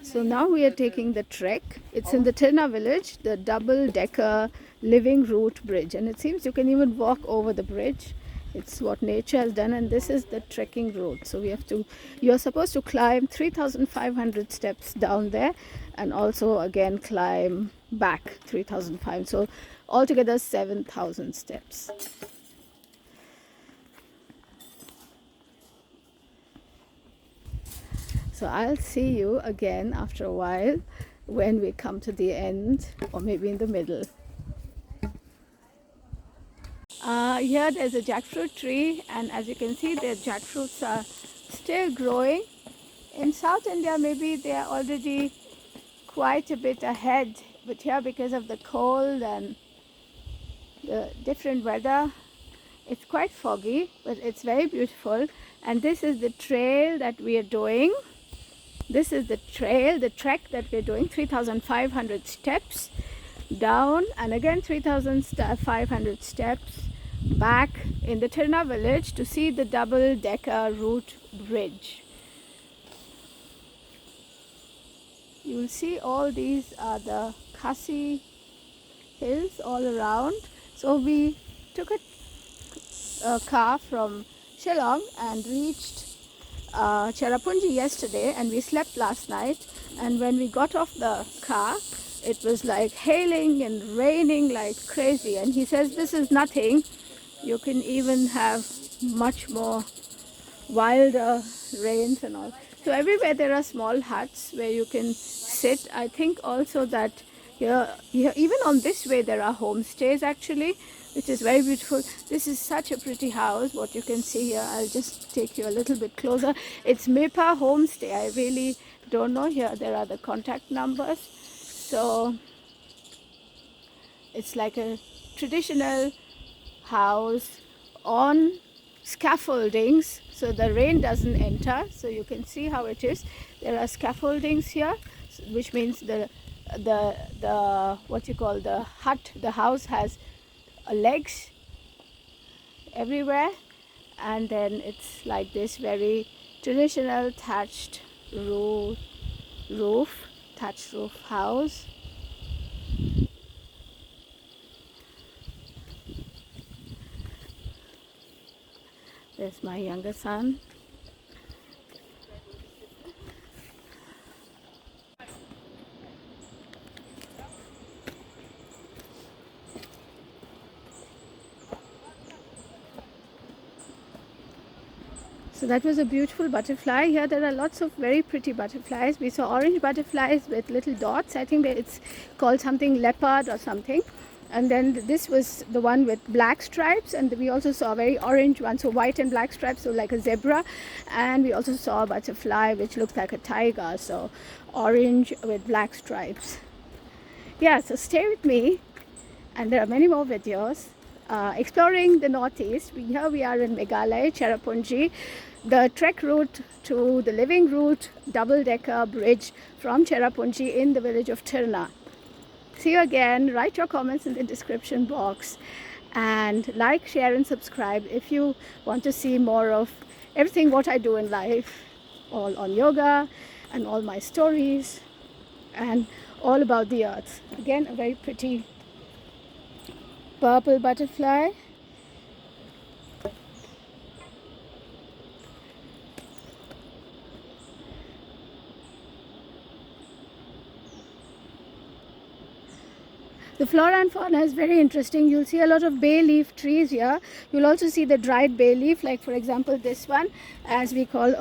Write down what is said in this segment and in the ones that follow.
So now we are taking the trek. It's in the Tirna village, the double-decker living root bridge, and it seems you can even walk over the bridge. It's what nature has done, and this is the trekking route. So you're supposed to climb 3,500 steps down there, and also again climb back 3,500. So altogether 7,000 steps. So I'll see you again after a while when we come to the end, or maybe in the middle. Here there's a jackfruit tree, and as you can see, the jackfruits are still growing. In South India, maybe they are already quite a bit ahead, but here, because of the cold and the different weather, it's quite foggy, but it's very beautiful. And this is the trail that we are doing. This is the trail, the trek that we're doing, 3,500 steps down, and again 3,500 steps back in the Tirna village to see the double-decker root bridge. You will see all these are the Khasi hills all around. So we took a car from Shillong and reached Cherrapunjee yesterday, and we slept last night. And when we got off the car, it was like hailing and raining like crazy. And he says, this is nothing. You can even have much more wilder rains and all. So everywhere there are small huts where you can sit. I think also that here even on this way there are homestays actually, which is very beautiful. This is such a pretty house, what you can see here. I'll just take you a little bit closer. It's Mepa Homestay. I really don't know. Here there are the contact numbers. So it's like a traditional house on scaffoldings, so the rain doesn't enter. So you can see how it is. There are scaffoldings here, which means the what you call the hut, the house has legs everywhere, and then it's like this very traditional thatched roof house. There's my younger son. So that was a beautiful butterfly. Here there are lots of very pretty butterflies. We saw orange butterflies with little dots. I think it's called something leopard or something. And then this was the one with black stripes, and we also saw a very orange one, so white and black stripes, so like a zebra. And we also saw a butterfly which looked like a tiger, so orange with black stripes. Yeah, so stay with me, and there are many more videos exploring the northeast. Here we are in Meghalaya, Cherrapunjee. The trek route to the living root double-decker bridge from Cherrapunjee in the village of Tirna. See you again. Write your comments in the description box, and like, share and subscribe if you want to see more of everything what I do in life, all on yoga and all my stories and all about the earth. Again, a very pretty purple butterfly. The flora and fauna is very interesting. You'll see a lot of bay leaf trees here. You'll also see the dried bay leaf, like for example this one, as we call,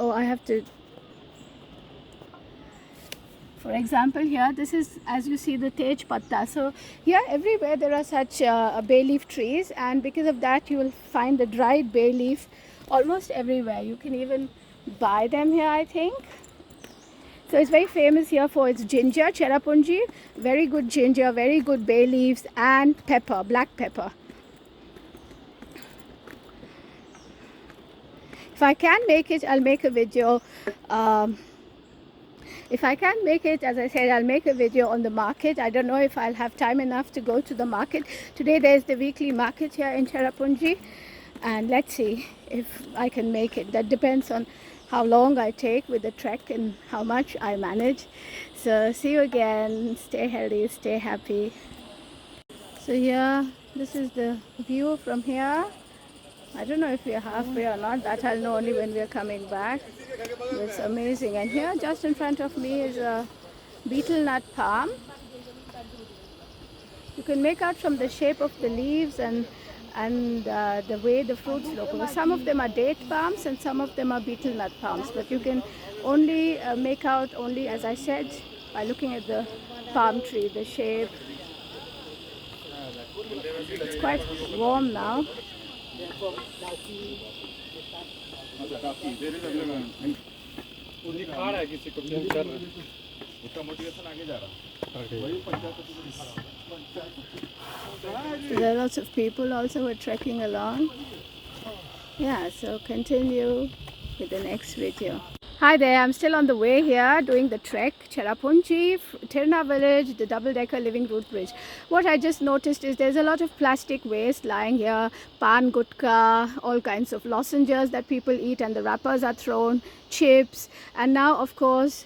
for example here, this is, as you see, the tej patta. So here everywhere there are such bay leaf trees, and because of that you will find the dried bay leaf almost everywhere. You can even buy them here, I think. So it's very famous here for its ginger, Cherrapunjee. Very good ginger, very good bay leaves, and pepper, black pepper. If I can make it, I'll make a video. If I can make it, as I said, I'll make a video on the market. I don't know if I'll have time enough to go to the market. Today there's the weekly market here in Cherrapunjee, and let's see if I can make it. That depends on how long I take with the trek and how much I manage. So see you again. Stay healthy, stay happy. So here, this is the view from here. I don't know if we are halfway or not. That I'll know only when we are coming back. It's amazing. And here, just in front of me, is a betel nut palm. You can make out from the shape of the leaves and the way the fruits look. Some of them are date palms and some of them are betel nut palms. But you can only make out only, as I said, by looking at the palm tree, the shape. It's quite warm now. There are lots of people also who are trekking along. Yeah, so continue with the next video. Hi there, I'm still on the way here doing the trek, Cherrapunjee, Tirna village, the double-decker living root bridge. What I just noticed is there's a lot of plastic waste lying here, pan gutka, all kinds of lozenges that people eat and the wrappers are thrown, chips, and now of course,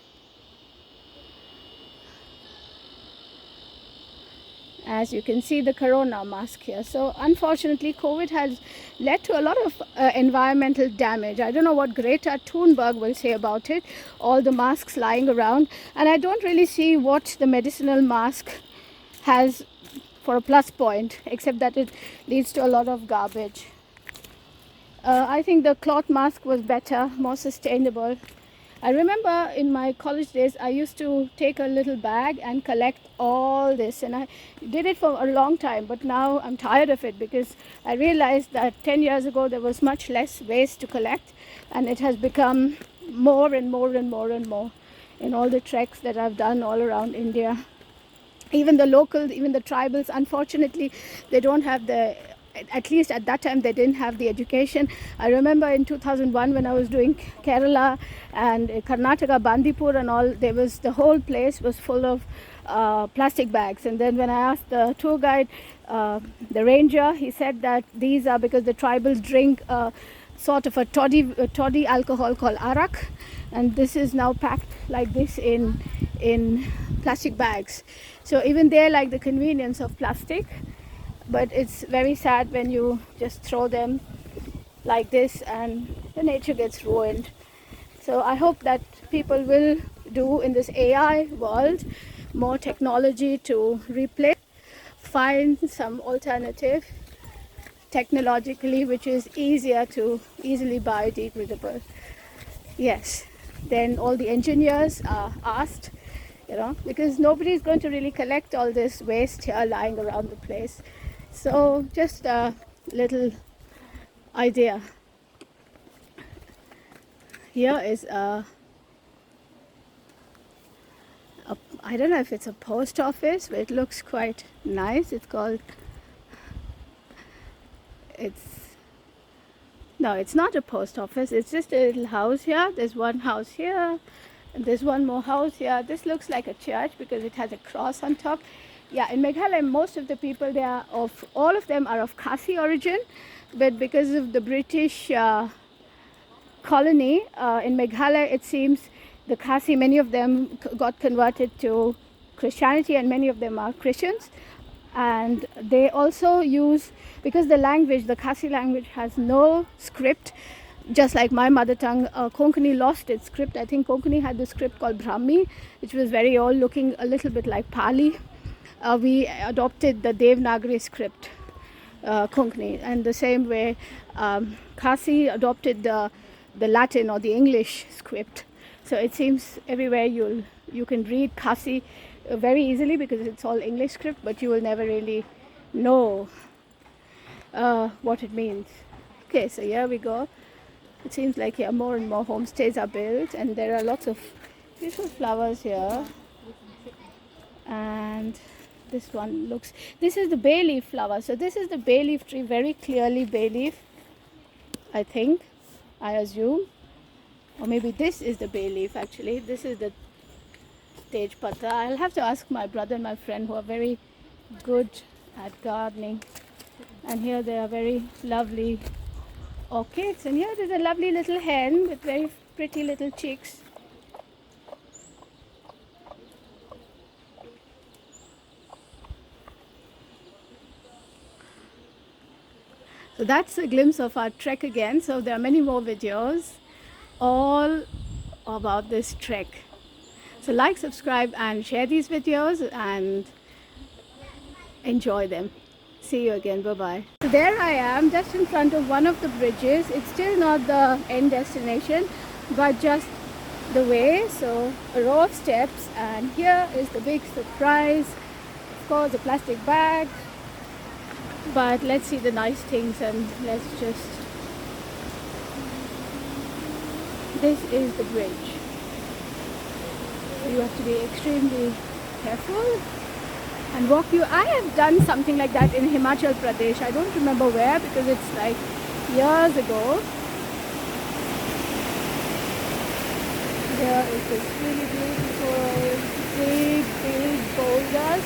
as you can see, the corona mask here. So unfortunately, COVID has led to a lot of environmental damage. I don't know what Greta Thunberg will say about it, all the masks lying around, and I don't really see what the medicinal mask has for a plus point, except that it leads to a lot of garbage. I think the cloth mask was better, more sustainable. I remember in my college days, I used to take a little bag and collect all this, and I did it for a long time, but now I'm tired of it because I realized that 10 years ago there was much less waste to collect, and it has become more and more and more and more in all the treks that I've done all around India. Even the locals, even the tribals, unfortunately, they don't have the, at least at that time, they didn't have the education. I remember in 2001 when I was doing Kerala and Karnataka, Bandipur and all, there was, the whole place was full of plastic bags. And then when I asked the tour guide, the ranger, he said that these are because the tribals drink sort of a toddy alcohol called arak, and this is now packed like this in plastic bags. So even they like the convenience of plastic, but it's very sad when you just throw them like this and the nature gets ruined. So I hope that people will do in this AI world more technology to replace, find some alternative technologically which is easier to easily biodegradable. Yes, then all the engineers are asked, you know, because nobody is going to really collect all this waste here lying around the place. So just a little idea. Here is I don't know if it's a post office, but it looks quite nice. It's called, no, it's not a post office. It's just a little house here. There's one house here, and there's one more house here. This looks like a church because it has a cross on top. Yeah, in Meghalaya, most of the people, they are of, all of them are of Khasi origin, but because of the British colony in Meghalaya, it seems the Khasi, many of them got converted to Christianity, and many of them are Christians. And they also use, because the language, the Khasi language has no script, just like my mother tongue, Konkani lost its script. I think Konkani had the script called Brahmi, which was very old, looking a little bit like Pali. We adopted the Devanagari script, Konkani, and the same way Khasi adopted the Latin or the English script. So it seems everywhere you can read Khasi very easily because it's all English script, but you will never really know what it means. Okay, so here we go. It seems like here more and more homestays are built, and there are lots of beautiful flowers here. And this one looks, this is the bay leaf flower. So this is the bay leaf tree, very clearly bay leaf, I think, I assume. Or maybe this is the bay leaf actually. This is the Tej Pata. I'll have to ask my brother and my friend who are very good at gardening. And here there are very lovely orchids. And here there's a lovely little hen with very pretty little chicks. So that's a glimpse of our trek again. So there are many more videos all about this trek. So like, subscribe and share these videos and enjoy them. See you again. Bye bye. So there I am, just in front of one of the bridges. It's still not the end destination, but just the way. So a row of steps, and here is the big surprise. Of course, a plastic bag. But let's see the nice things, and let's just... This is the bridge. So you have to be extremely careful and walk. I have done something like that in Himachal Pradesh. I don't remember where because it's like years ago. Here is this really beautiful big boulders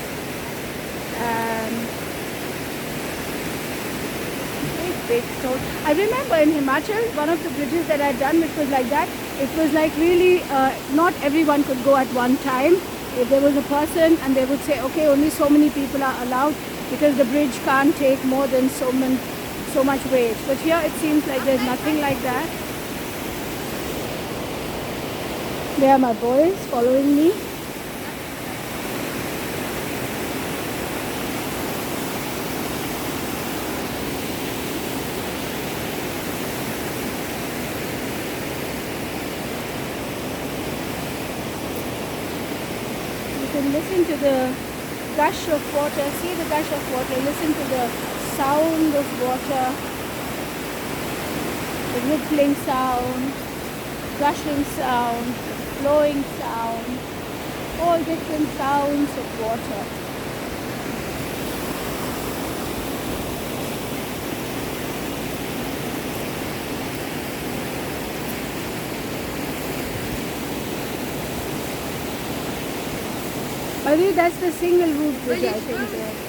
and big stone. I remember in Himachal, one of the bridges that I'd done which was like that, it was like really not everyone could go at one time. If there was a person and they would say, okay, only so many people are allowed because the bridge can't take more than so much weight. But here it seems like there's nothing like that. There are my boys following me. Listen to the gush of water, see the gush of water, listen to the sound of water, the rippling sound, gushing sound, flowing sound, all different sounds of water. I think that's the single route bridge, I think.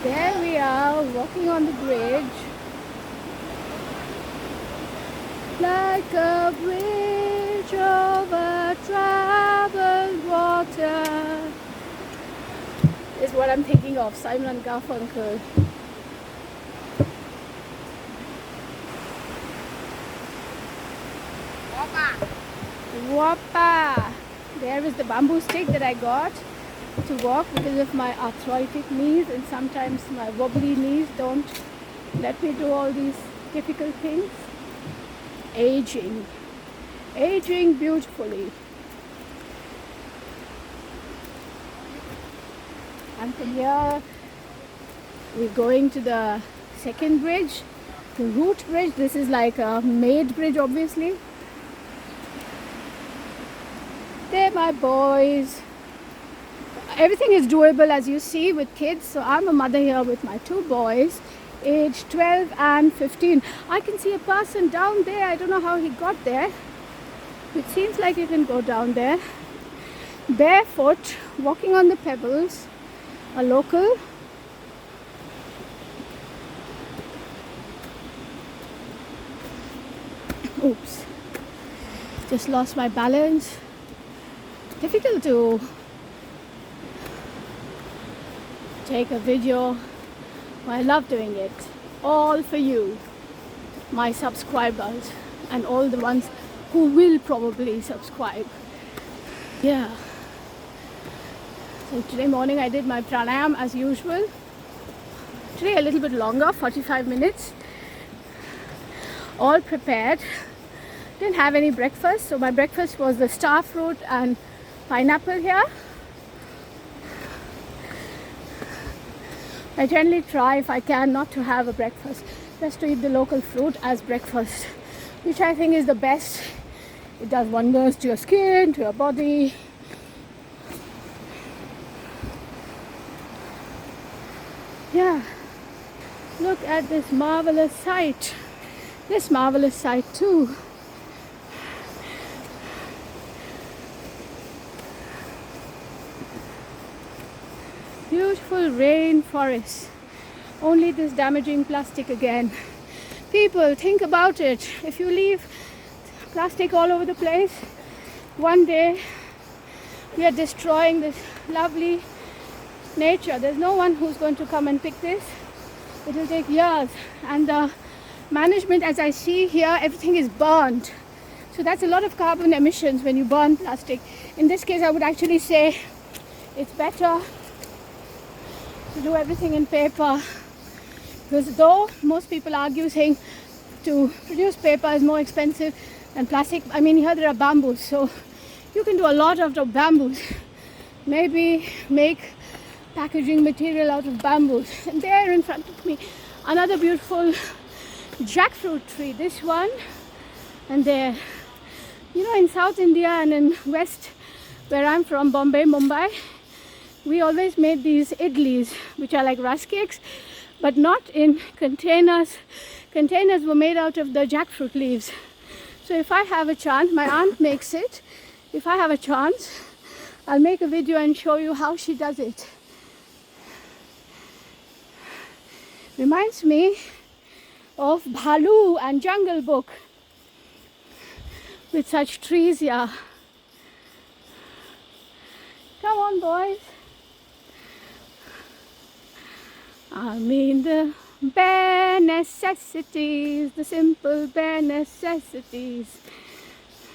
There we are, walking on the bridge. Like a bridge over troubled water. Is what I'm thinking of, Simon and Garfunkel. Whoppa! There is the bamboo stick that I got to walk because of my arthritic knees, and sometimes my wobbly knees don't let me do all these difficult things. Aging beautifully. And from here we're going to the second bridge, the route bridge. This is like a made bridge, obviously. There, my boys. Everything is doable, as you see, with kids. So I'm a mother here with my two boys, aged 12 and 15. I can see a person down there. I don't know how he got there. It seems like you can go down there. Barefoot, walking on the pebbles. A local. Oops. Just lost my balance. Difficult to take a video. I love doing it. All for you, my subscribers, and all the ones who will probably subscribe. Yeah. So today morning I did my pranayam as usual. Today a little bit longer, 45 minutes. All prepared. Didn't have any breakfast, so my breakfast was the star fruit and pineapple here. I generally try, if I can, not to have a breakfast, just to eat the local fruit as breakfast, which I think is the best It does wonders to your skin, to your body. Yeah, look at this marvelous sight. This marvelous sight too. Beautiful rainforest. Only this damaging plastic again. People, think about it. If you leave plastic all over the place, one day we are destroying this lovely nature. There's no one who's going to come and pick this. It will take years. And the management, as I see here, everything is burned. So that's a lot of carbon emissions when you burn plastic. In this case, I would actually say it's better to do everything in paper. Because though most people argue saying to produce paper is more expensive than plastic, I mean, here there are bamboos, so you can do a lot out of bamboos. Maybe make packaging material out of bamboos. And there in front of me, another beautiful jackfruit tree. This one and there. You know, in South India and in West, where I'm from, Bombay, Mumbai, we always made these idlis, which are like rusk cakes, but not in containers. Containers were made out of the jackfruit leaves. So if I have a chance, my aunt makes it. If I have a chance, I'll make a video and show you how she does it. Reminds me of Bhalu and Jungle Book with such trees here. Come on, boys. I mean the bare necessities, the simple bare necessities.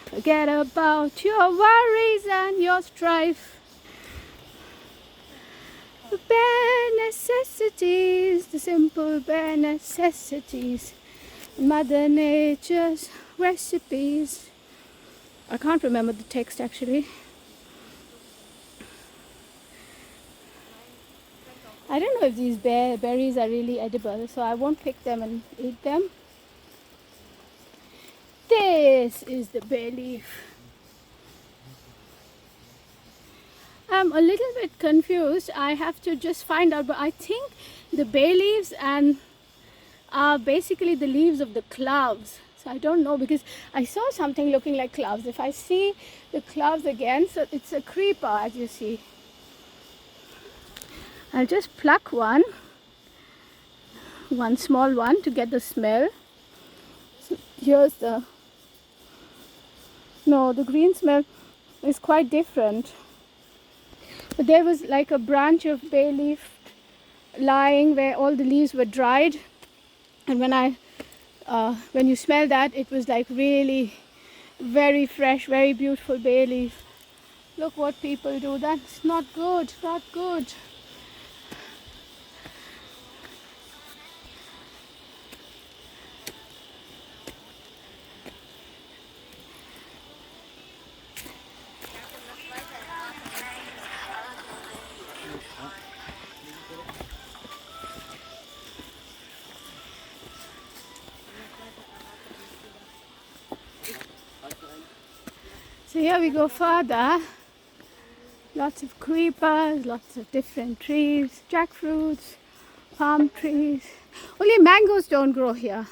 Forget about your worries and your strife. The bare necessities, the simple bare necessities. Mother Nature's recipes. I can't remember the text actually. I don't know if these berries are really edible, so I won't pick them and eat them. This is the bay leaf. I'm a little bit confused. I have to just find out, but I think the bay leaves are basically the leaves of the cloves. So I don't know, because I saw something looking like cloves. If I see the cloves again, so it's a creeper, as you see. I'll just pluck one small one to get the smell. So here's the green smell is quite different. But there was like a branch of bay leaf lying where all the leaves were dried, and when you smell that, it was like really very fresh, very beautiful bay leaf. Look what people do. That's not good, not good. So here we go further. Lots of creepers, lots of different trees, jackfruits, palm trees. Only mangoes don't grow here.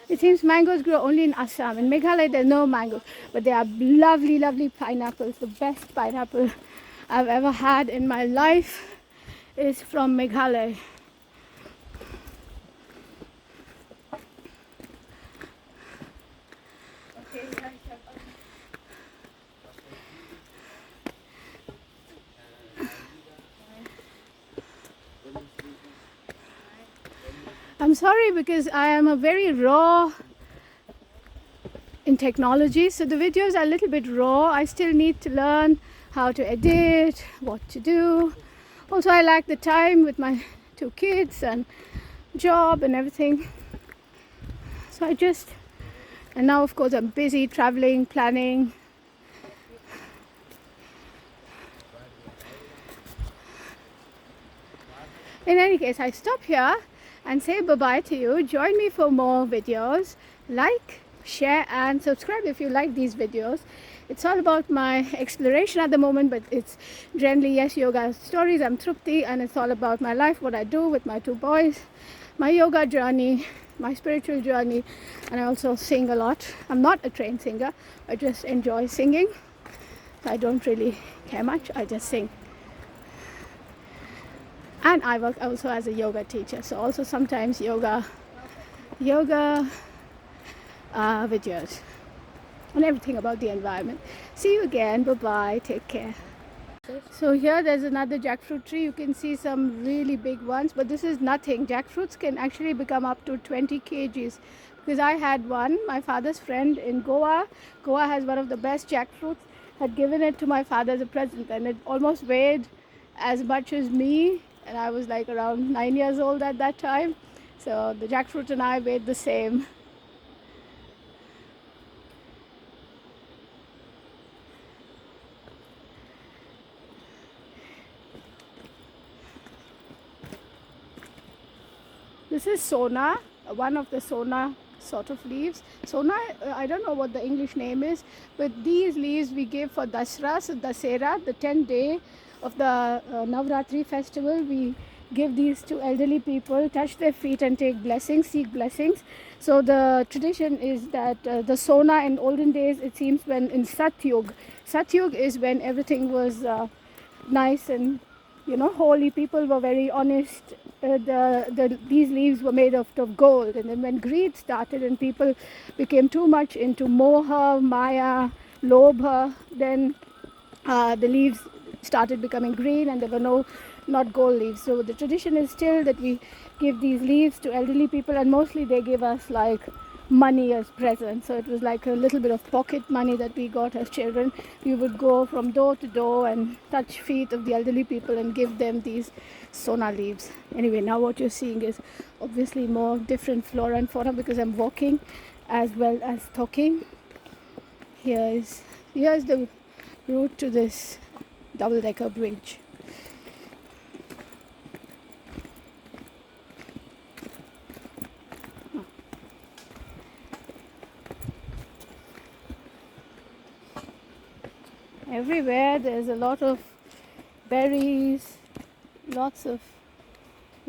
It seems mangoes grow only in Assam. In Meghalaya there's no mangoes, but they are lovely, lovely pineapples. The best pineapple I've ever had in my life is from Meghalaya. I'm sorry because I am a very raw in technology, so the videos are a little bit raw. I still need to learn how to edit, what to do. Also, I lack the time with my 2 kids and job and everything. So and now of course I'm busy traveling, planning. In any case, I stop here and say bye-bye to you. Join me for more videos. Like, share and subscribe if you like these videos. It's all about my exploration at the moment, but it's generally, yes, yoga stories. I'm Trupti, and it's all about my life, what I do with my 2 boys, my yoga journey, my spiritual journey, and I also sing a lot. I'm not a trained singer, I just enjoy singing. I don't really care much, I just sing. And I work also as a yoga teacher, so also sometimes yoga videos and everything about the environment. See you again, bye bye, take care. So here there's another jackfruit tree. You can see some really big ones, but this is nothing. Jackfruits can actually become up to 20 kgs, because I had one. My father's friend in Goa has one of the best jackfruits, had given it to my father as a present, and it almost weighed as much as me, and I was like around 9 years old at that time. So the jackfruit and I weighed the same. This is sona, one of the sona sort of leaves. Sona, I don't know what the English name is, but these leaves we give for Dasra, so Dasera, the 10th day of the Navratri festival. We give these to elderly people, touch their feet and take blessings, seek blessings. So the tradition is that the sona in olden days, it seems when in Satyug is when everything was nice and holy, people were very honest. These leaves were made of gold, and then when greed started and people became too much into moha, maya, lobha, then the leaves started becoming green and there were not gold leaves. So the tradition is still that we give these leaves to elderly people, and mostly they give us like money as presents. So it was like a little bit of pocket money that we got as children. We would go from door to door and touch feet of the elderly people and give them these sona leaves. Anyway, now what you're seeing is obviously more different flora and fauna, because I'm walking as well as talking. Here's the route to this double-decker bridge. Everywhere there's a lot of berries, you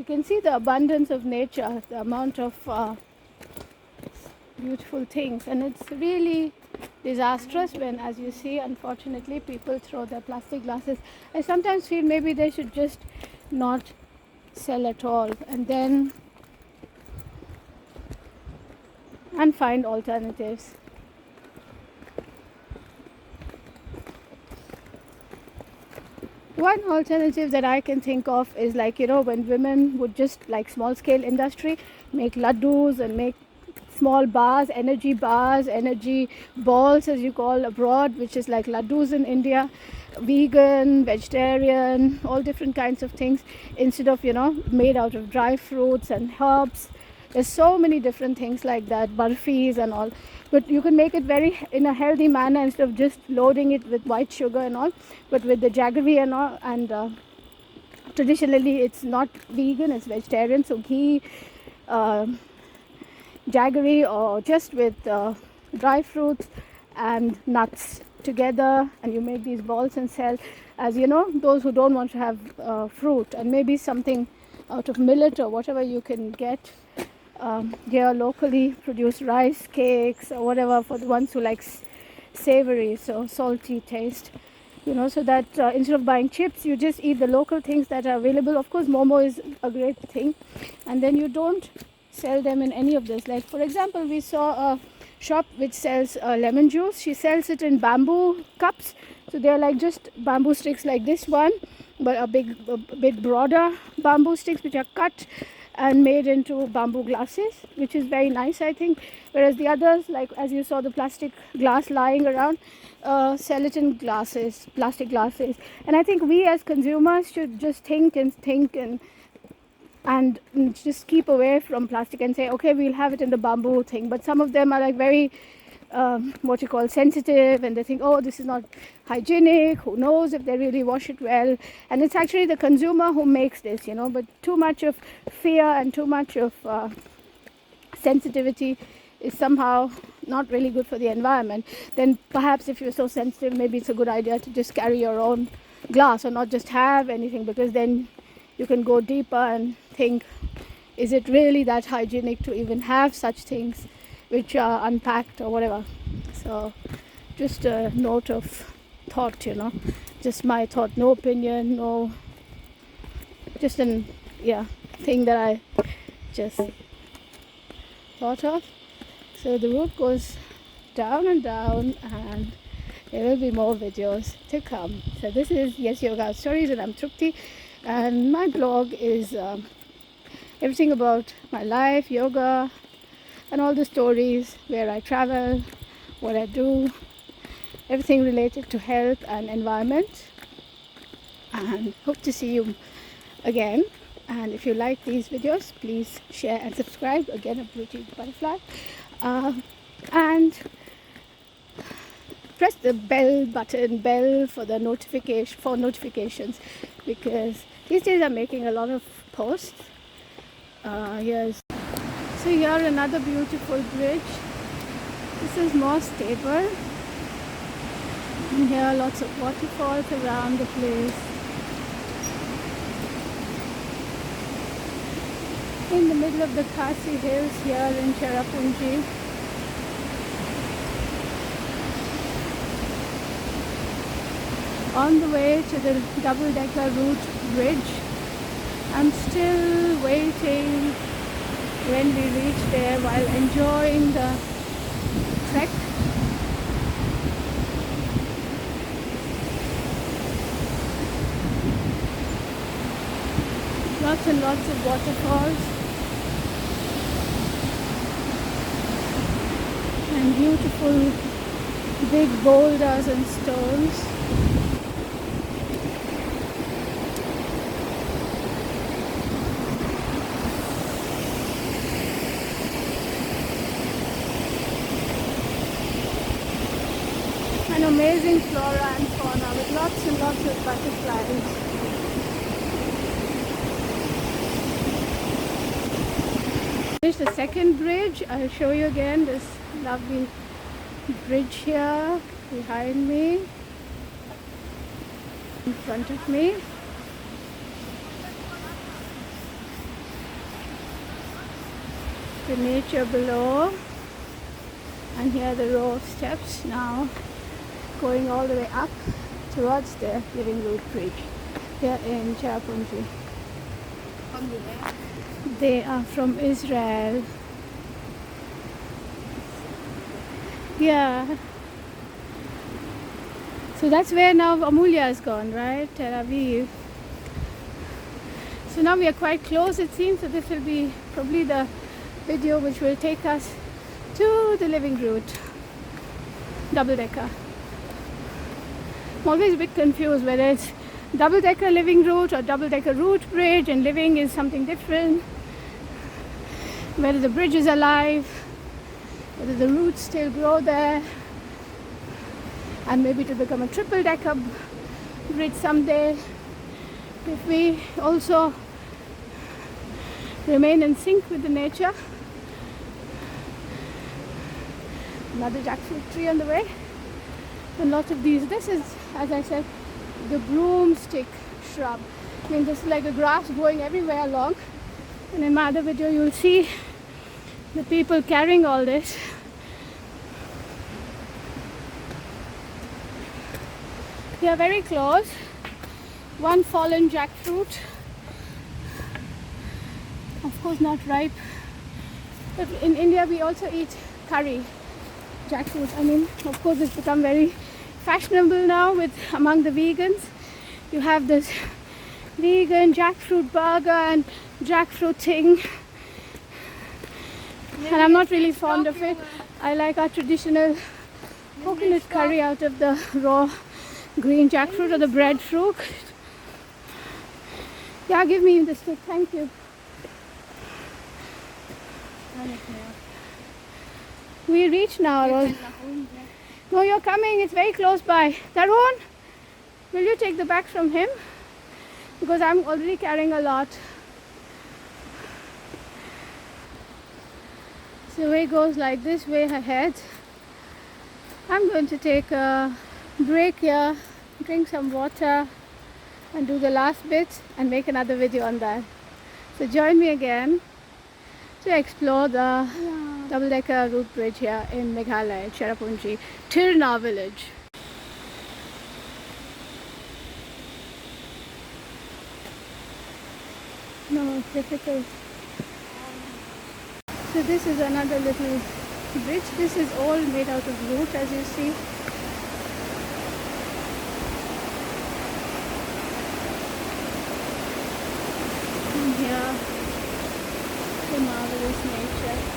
can see the abundance of nature, the amount of beautiful things, and it's really disastrous when, as you see, unfortunately, people throw their plastic glasses. I sometimes feel maybe they should just not sell at all, and find alternatives. One alternative that I can think of is like, when women would just, like small scale industry, make laddus and make small bars, energy balls as you call abroad, which is like laddus in India, vegan, vegetarian, all different kinds of things, instead of, made out of dry fruits and herbs. There's so many different things like that, barfis and all, but you can make it in a healthy manner instead of just loading it with white sugar and all, but with the jaggery and all. And traditionally it's not vegan, it's vegetarian, so ghee, jaggery, or just with dry fruits and nuts together, and you make these balls and sell, as those who don't want to have fruit, and maybe something out of millet or whatever you can get here locally, produce rice cakes or whatever for the ones who like savory, so salty taste, so that instead of buying chips, you just eat the local things that are available. Of course, momo is a great thing, and then you don't sell them in any of this. Like for example, we saw a shop which sells lemon juice. She sells it in bamboo cups, so they're like just bamboo sticks like this one, but a bit broader bamboo sticks which are cut and made into bamboo glasses, which is very nice, I think. Whereas the others, like as you saw the plastic glass lying around, sell it in plastic glasses. And I think we as consumers should just think and just keep away from plastic and say, okay, we'll have it in the bamboo thing. But some of them are like very sensitive, and they think, oh, this is not hygienic, who knows if they really wash it well. And it's actually the consumer who makes this, but too much of fear and too much of sensitivity is somehow not really good for the environment, then perhaps if you're so sensitive, maybe it's a good idea to just carry your own glass or not just have anything, because then you can go deeper and think, is it really that hygienic to even have such things which are unpacked or whatever? So just a note of thought, just my thought, no opinion, no, just an thing that I just thought of. So the route goes down and down, and there will be more videos to come. So this is Yes Yoga Stories, and I'm Trupti, and my blog is everything about my life, yoga, and all the stories, where I travel, what I do, everything related to health and environment. And hope to see you again. And if you like these videos, please share and subscribe. Again, a beauty butterfly. And press the bell for the notifications, because these days I'm making a lot of posts. So here another beautiful bridge. This is more stable, and here lots of waterfalls around the place. In the middle of the Khasi Hills here in Cherrapunjee. On the way to the double-decker route bridge. I'm still waiting when we reach there while enjoying the trek. Lots and lots of waterfalls and beautiful big boulders and stones. An amazing flora and fauna with lots and lots of butterflies. Finish the second bridge. I'll show you again this lovely bridge here behind me, in front of me. The nature below, and here the row of steps now going all the way up towards the Living Root Bridge here in Cherrapunjee. They are from Israel. Yeah. So that's where now Amulya has gone, right? Tel Aviv. So now we are quite close, it seems. So this will be probably the video which will take us to the Living Root double-decker. I'm always a bit confused whether it's double-decker living route or double-decker route bridge, and living is something different. Whether the bridge is alive, whether the roots still grow there, and maybe it will become a triple-decker bridge someday if we also remain in sync with the nature. Another jackfruit tree on the way. And lots of these. This is, as I said, the broomstick shrub. I mean, this is like a grass growing everywhere along. And in my other video, you'll see the people carrying all this. We are very close. One fallen jackfruit. Of course, not ripe. But in India, we also eat curry jackfruit. I mean, of course, it's become very fashionable now among the vegans. You have this vegan jackfruit burger and jackfruit thing, and I'm not really fond of it. I like our traditional coconut curry out of the raw green jackfruit or the breadfruit. Yeah, give me the stick, thank you. We reach now, Rose. No, you're coming. It's very close by. Tarun, will you take the bag from him? Because I'm already carrying a lot. The way goes like this, way ahead. I'm going to take a break here, drink some water and do the last bit and make another video on that. So join me again to explore the double-decker route bridge here in Meghalaya, Cherrapunjee, Tirna village. No, it's difficult. So this is another little bridge. This is all made out of root, as you see. And here, the marvelous nature.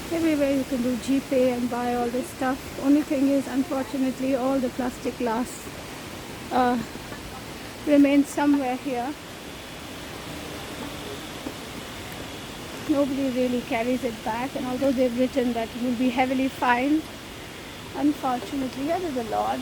Everywhere you can do GPay and buy all this stuff. Only thing is, unfortunately, all the plastic glass remains somewhere here. Nobody really carries it back, and although they've written that it will be heavily fined, unfortunately, here is a lodge.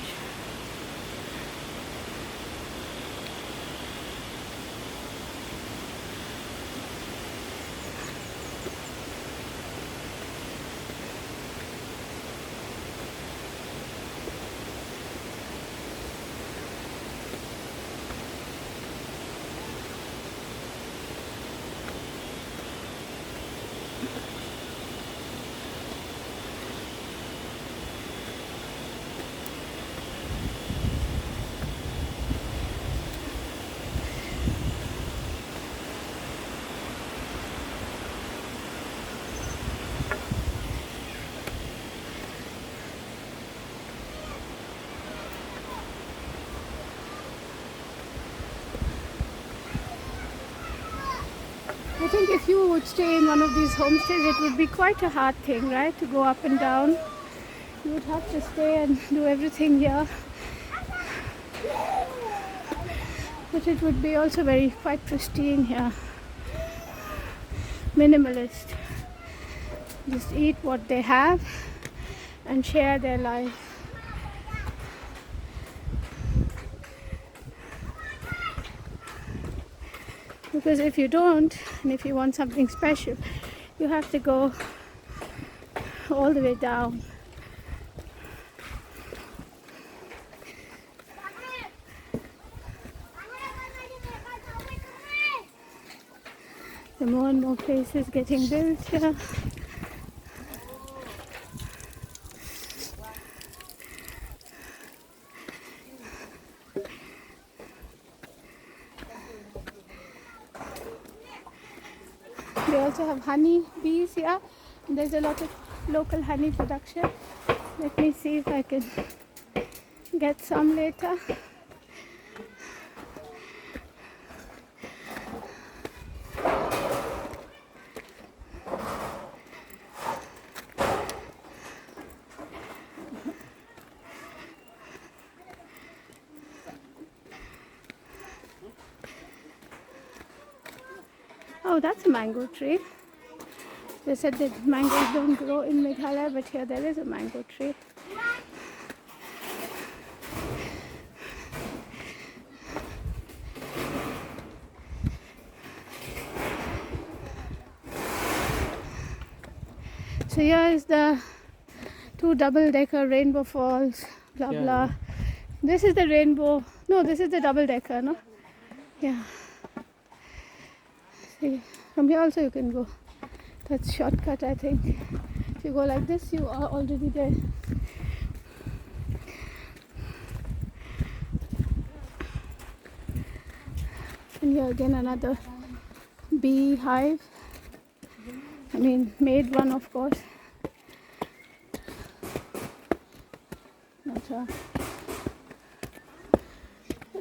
I think if you would stay in one of these homestays, it would be quite a hard thing, right? To go up and down. You would have to stay and do everything here. But it would be also quite pristine here. Minimalist. Just eat what they have and share their life. Because if you don't, and if you want something special, you have to go all the way down. There are more and more places getting built here. They also have honey bees here. There's a lot of local honey production. Let me see if I can get some later. Oh, that's a mango tree. They said that mangoes don't grow in Meghalaya, but here there is a mango tree. So here is the 2 double-decker rainbow falls, blah blah. This is the rainbow. No, this is the double-decker, no? Yeah. See, from here also you can go. That's shortcut, I think. If you go like this, you are already there. And here again another bee hive. I mean, made one, of course. Not sure.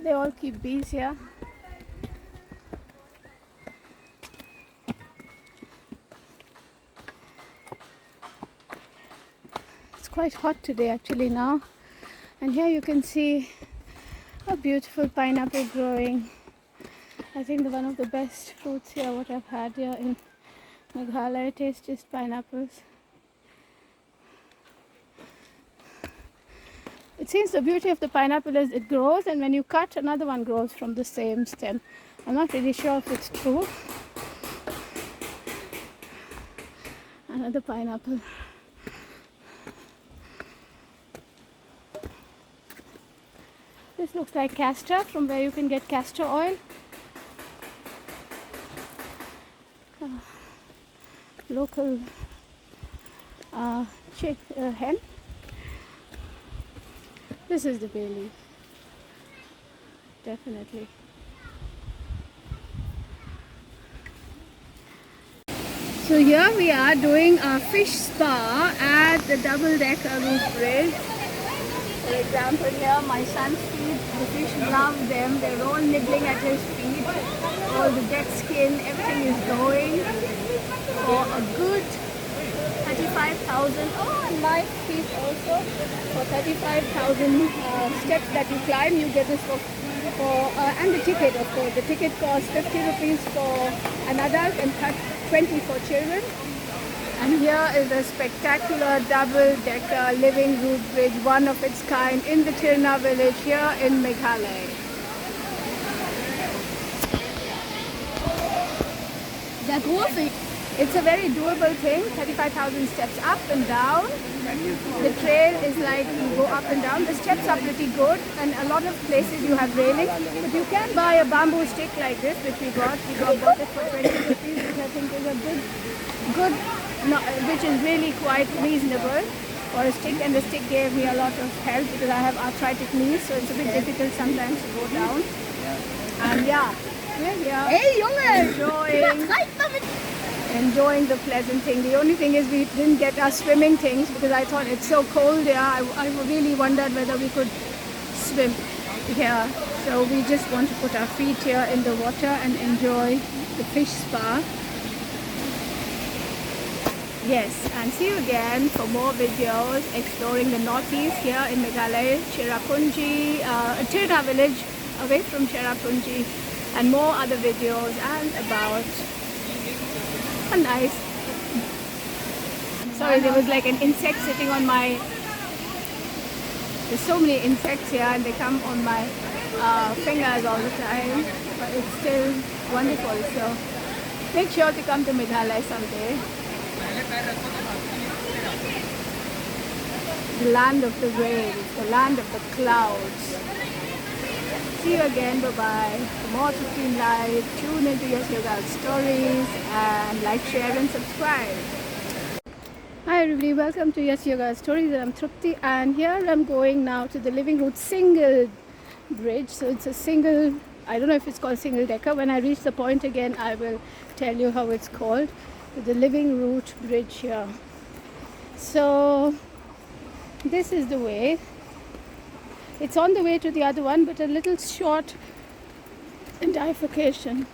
They all keep bees here. quite hot today actually now. And here you can see a beautiful pineapple growing. I think one of the best fruits here what I've had here in Meghalaya, tastiest pineapples. It seems the beauty of the pineapple is it grows, and when you cut, another one grows from the same stem. I'm not really sure if it's true. Another pineapple. This looks like castor, from where you can get castor oil. Local hen. This is the bay leaf. Definitely. So here we are doing a fish spa at the double-decker roof bridge. For example, here my son's feet, the fish love them. They're all nibbling at his feet. All the dead skin, everything is going for a good 35,000. Oh, and my feet also. For 35,000 steps that you climb, you get this and the ticket, of course. The ticket costs 50 rupees for an adult and 20 for children. And here is a spectacular double-decker living root bridge, one of its kind in the Tirna village here in Meghalaya. That whole thing. It's a very doable thing, 35,000 steps up and down. The trail is like you go up and down. The steps are pretty good, and a lot of places you have railing. But you can buy a bamboo stick like this, which we got. We bought it for 20 rupees, which I think is a which is really quite reasonable for a stick. And the stick gave me a lot of help because I have arthritic knees, so it's a bit difficult sometimes to go down. And yeah, we're here enjoying the pleasant thing. The only thing is we didn't get our swimming things because I thought it's so cold here. I really wondered whether we could swim here. So we just want to put our feet here in the water and enjoy the fish spa. Yes, and see you again for more videos exploring the northeast here in Meghalaya, Cherrapunjee, Tirna village away from Cherrapunjee, and more other videos and about a nice. Sorry, there was like an insect sitting on my. There's so many insects here and they come on my fingers all the time, but it's still wonderful. So make sure to come to Meghalaya someday. The land of the rain, the land of the clouds. See you again, bye-bye. For more Trupti Live, tune into Yes Yoga Stories and like, share and subscribe. Hi everybody, welcome to Yes Yoga Stories. I'm Trupti and here I'm going now to the Living Root single bridge. So it's a single, I don't know if it's called single decker. When I reach the point again, I will tell you how it's called. The Living Root bridge here. So this is the way. It's on the way to the other one, but a little short in bifurcation.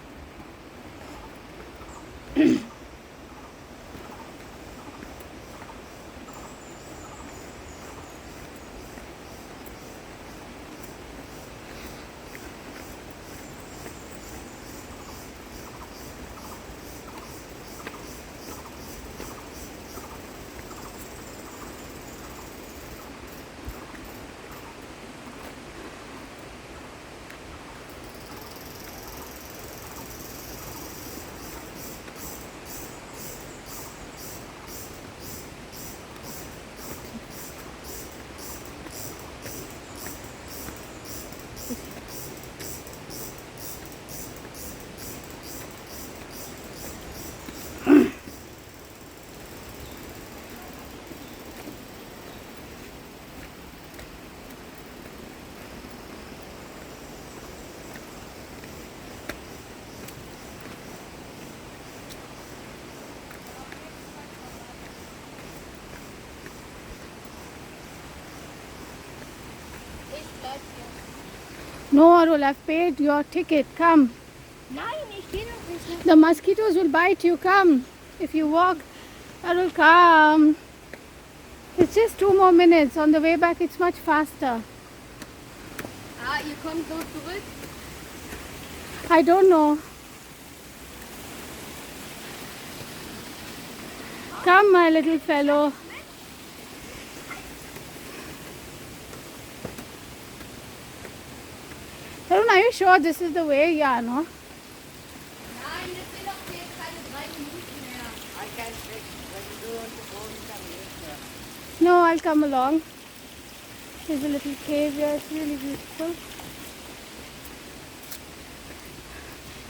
No, Arul, I've paid your ticket. Come. The mosquitoes will bite you. Come. If you walk, Arul, come. It's just 2 more minutes. On the way back, it's much faster. You can't go to it? I don't know. Come, my little fellow. Tarun, are you sure this is the way? Yeah, no? Nein, das sind doch jetzt keine 3 Minuten mehr. I can check when you want to go, you can wait there. No, I'll come along. There's a little cave here. It's really beautiful.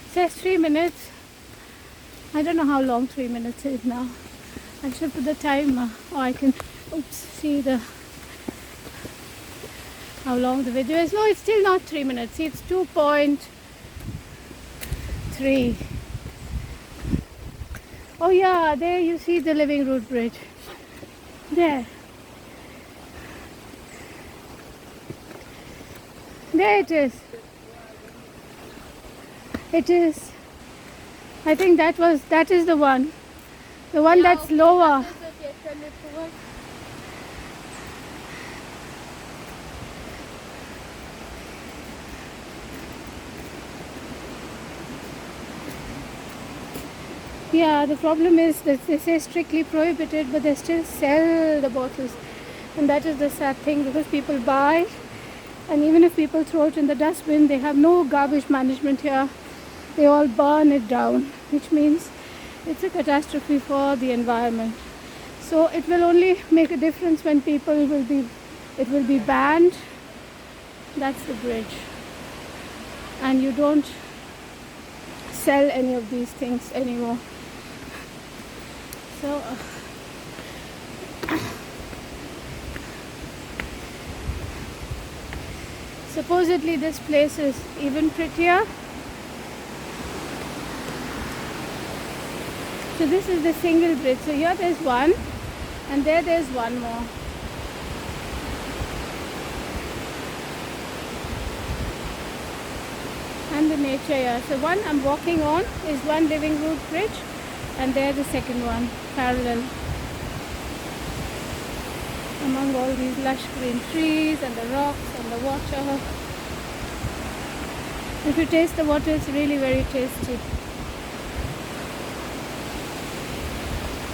It says 3 minutes. I don't know how long 3 minutes is now. I should put the timer, or I can see the how long the video is. No, it's still not 3 minutes. See, it's 2.3. Oh yeah, there you see the Living Root Bridge. There. There it is. It is. I think that is the one. The one that's lower. Das ist es, jetzt können wir zurück. Yeah, the problem is that they say strictly prohibited, but they still sell the bottles. And that is the sad thing, because people buy, and even if people throw it in the dustbin, they have no garbage management here. They all burn it down, which means it's a catastrophe for the environment. So it will only make a difference when it will be banned. That's the bridge. And you don't sell any of these things anymore. So supposedly this place is even prettier. So this is the single bridge. So here there's one, and there's one more. And the nature here. So one I'm walking on is one Living Root Bridge, and there's the second one, parallel. Among all these lush green trees and the rocks and the water. If you taste the water, it's really very tasty.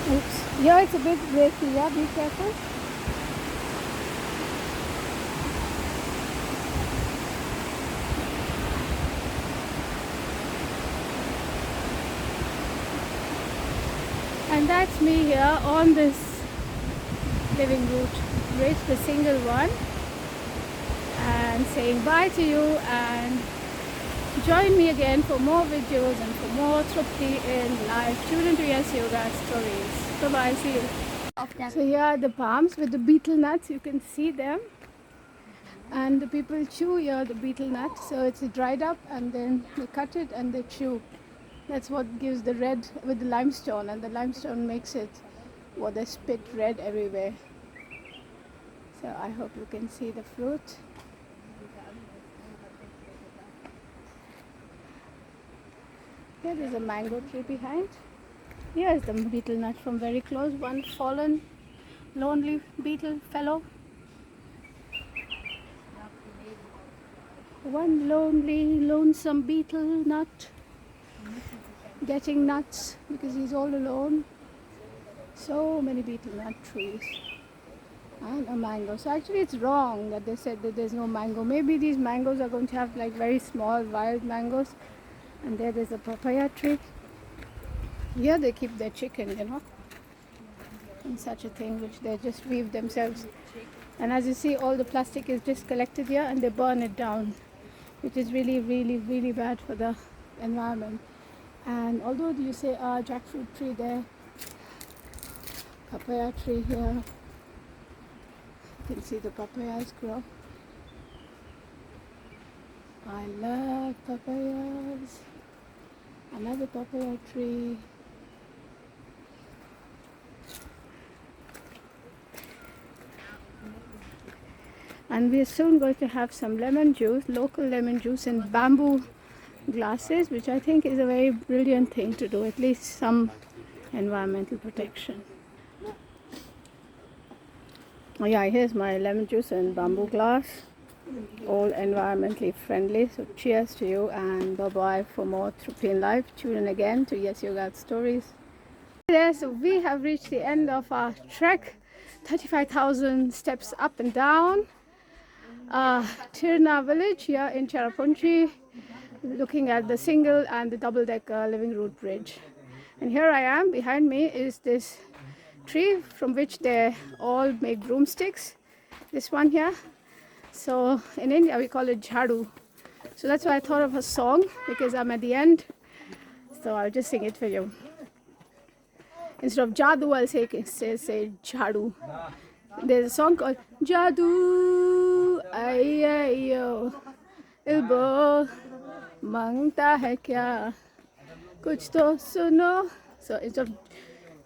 Oops. Yeah, it's a bit breaky. Yeah, be careful. And that's me here on this Living Root Bridge, the single one, and saying bye to you, and join me again for more videos and for more Trupti in life. Tune into Yes Yoga Stories. Bye bye, see you. So here are the palms with the betel nuts, you can see them. And the people chew here the betel nuts, so it's dried up and then they cut it and they chew. That's what gives the red with the limestone, and the limestone makes it what they spit red everywhere. So I hope you can see the fruit. Here is a mango tree behind. Here is the betel nut from very close. One fallen, lonely beetle fellow. One lonely, lonesome beetle nut getting nuts because he's all alone. So many betel nut trees and a mango. So actually it's wrong that they said that there's no mango. Maybe these mangoes are going to have like very small wild mangoes. And there's a papaya tree. Here they keep their chicken, you know, in such a thing, which they just weave themselves. And as you see, all the plastic is just collected here and they burn it down, which is really, really, really bad for the environment. And although you say jackfruit tree there, papaya tree here, you can see the papayas grow. I love papayas. Another papaya tree. And we are soon going to have some lemon juice, local lemon juice in bamboo glasses, which I think is a very brilliant thing to do, at least some environmental protection. Oh yeah, here's my lemon juice in bamboo glass, all environmentally friendly. So cheers to you, and bye bye for more Trupti in life. Tune in again to Yes Yoga Stories. There, so we have reached the end of our trek, 35,000 steps up and down. Tirna village here in Cherrapunjee, looking at the single and the double-decker living root bridge. And here I am. Behind me is this tree from which they all make broomsticks. This one here. So in India we call it jhadu. So that's why I thought of a song, because I'm at the end. So I'll just sing it for you. Instead of jadu, I'll say jhadu. There's a song called Jadu Ayo Ilbo Mangta Hai Kya Kuch To Suno. So instead of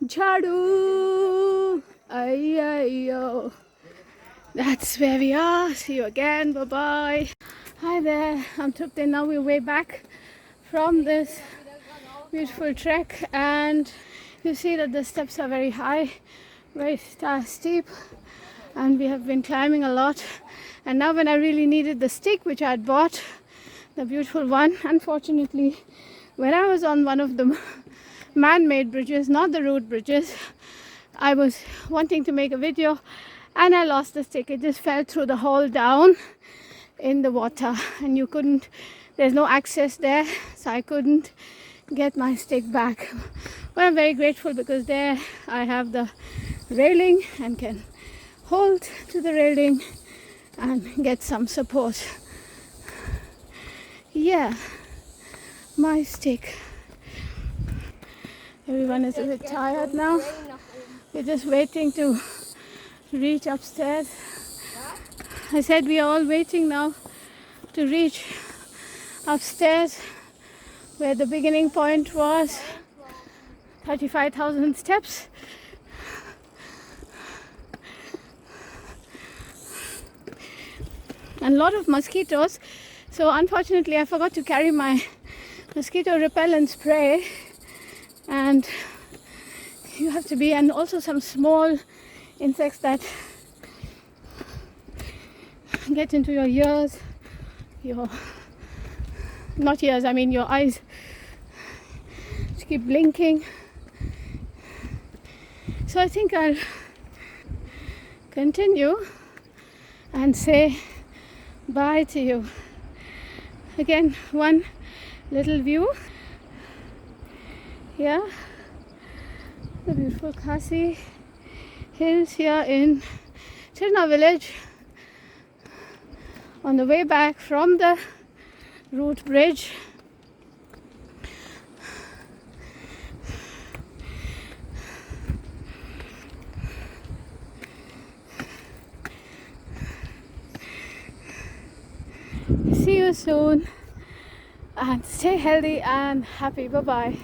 Jadu Ayo. That's where we are. See you again. Bye bye. Hi there. I'm Trupti. Now we're way back from this beautiful trek, and you see that the steps are very high, very steep, and we have been climbing a lot. And now when I really needed the stick which I had bought, the beautiful one, unfortunately when I was on one of the man-made bridges, not the root bridges, I was wanting to make a video and I lost the stick. It just fell through the hole down in the water, and you couldn't, there's no access there, so I couldn't get my stick back. But I'm very grateful because there I have the railing and can hold to the railing and get some support. Yeah, my stick. Everyone is a bit tired now. We're just waiting to reach upstairs. I said we are all waiting now to reach upstairs where the beginning point was, 35,000 steps. And a lot of mosquitoes. So unfortunately I forgot to carry my mosquito repellent spray, and you have to be, and also some small insects that get into your ears, not ears, I mean your eyes. Just keep blinking. So I think I'll continue and say bye to you. Again, one little view. Yeah, the beautiful Khasi hills here in Tirna village. On the way back from the root bridge. See you soon, and stay healthy and happy. Bye bye.